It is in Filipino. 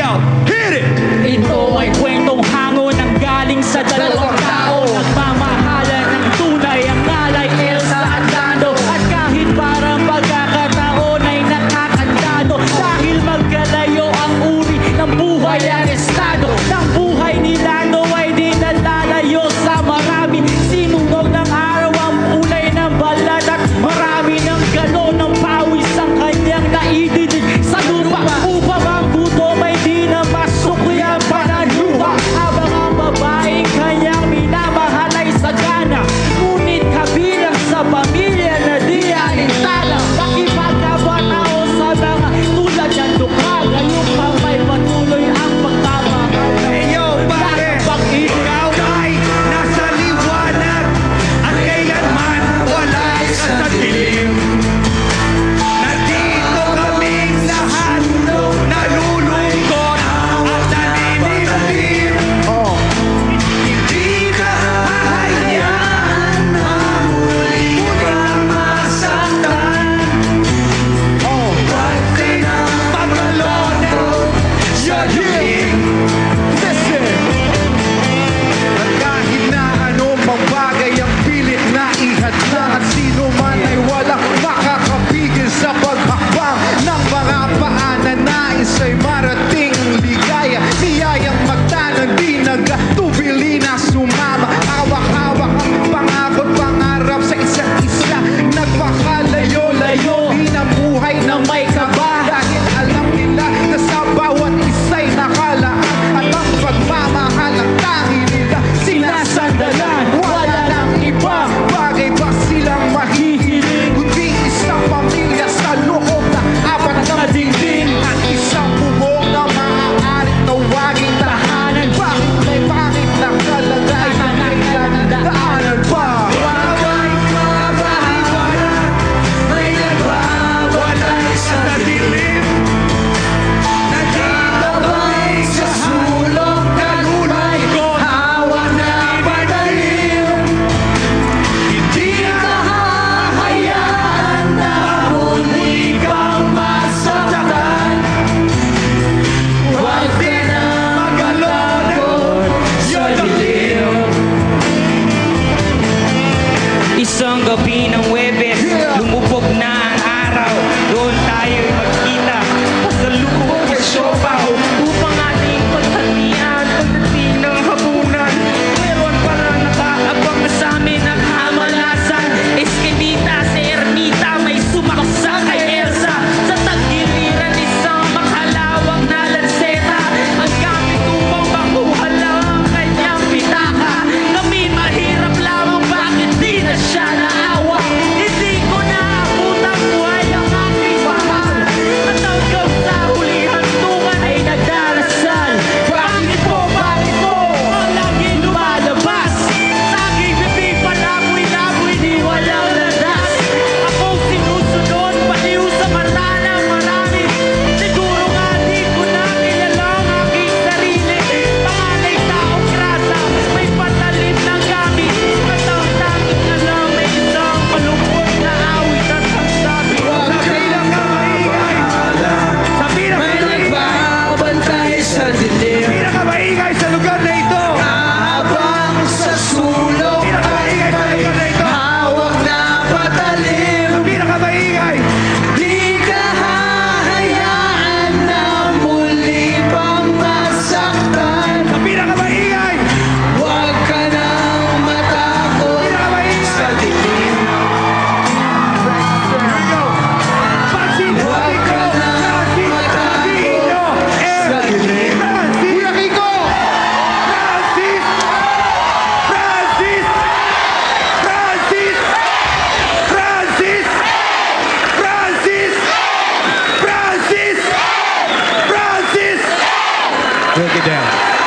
out. Hit it! Ito ay kwentong hango ng galing sa dalawang tao. Nagmamahalan ng tunay ang ngalay Elsa at Lando. At kahit parang pagkakataon ay nakakandado, dahil magkalayo ang uri ng buhay ang estado. Ng buhay ni Lando ay di nalalayo sa marami. Sinunog ng araw ang ulay ng balat, at marami ng galon ng pawis ang kanyang naidinig sa lupa. Upang ang gutom ay di na masukli ang panaluha, habang ang babaeng kanyang minamahal ay sagana. Ngunit kabilang sa pamilya na di alintana, makipagkabataw sa mga tulad ng dukha. Ngayong pa may patuloy ang pagmamahal. Hey yo, pare! Ikaw ay nasa liwanag at kailanman wala ka sa dilim. Nandito kaming lahat nalulungkot at naninimlim. Hindi ka hahayaan na muli kang masaktan. Huwag ka nang magalon sa dilim. Kahit na anong bagay ang pilit na ihadla, at sino man ay walang makakapigil sa paghakbang ng mga paanan. Nais ay marating ligaya, niyayang magtanong di nagtubili na sumama. Hawak-hawak ang pangako't pangarap sa isa't isa, nagpakalayo-layo di na buhay na may kaba. Dahil alam nila na sa bawat isa'y nakalaan, at ang pagmamahal ang tangi nila sinasandalan. Wala nang ibang bagay pa silang mahihiling, kundi isang pamilya sa loob na apat na dingding, at isang bubong na maaaring tawaging tahanan. Bakit may pangit na kalagayan na kailangan daanan pa? Bawat kabahiwanan may nagwawalay sa dilim. Nandito kami sa sulok na lulungkot, hawak na padalim. Hindi ka hahayaan na muli kang masaktan. Huwag ka nang magalon sa dilim. Isang gabi ng Webes, lumubog na ang araw. Doon tayo magkita pasalubong sa siopaw, upang ating pagtanian pagdating ng hapunan. Meron pala nakaabang sa amin ang hamalasan. Eskinita si Ermita, may sumaksa kay Elsa. Sa tagiliran isang makalawang na lanseta, ang gamit upang makuha lang ang kanyang pitaka. Kami mahirap lamang, bakit di na siya naawa? Hindi ko na abutang buhay ang aking mahal, at hanggang sa huli hantungan ay nagdarasal. Bakit po ang laging lumalabas sa aking bibig? Palaboy-laboy di walang landas. Akong sinusunod paliw sa mata ng marami. Siguro nga di ko na kilala ang aking sarili. Panganay taong grasa, may patalim ng gamit, at ang tanging alam ay isang malungkot na awit at ang sabi. Sa Nagbabantay sa dilim, pinakamaingay sa lugar na ito. habang sa sulok Pinakamaingay sa lugar na ito. hawak na patalim. Pinakamaingay. Di ka hahayaan na muli pang masaktan. Sa pinakamaingay. Huwag ka nang matakot sa dilim. Here we go. Pansin, Huwag ka nang matakot sa dilim. Kuya Kiko! Break it down.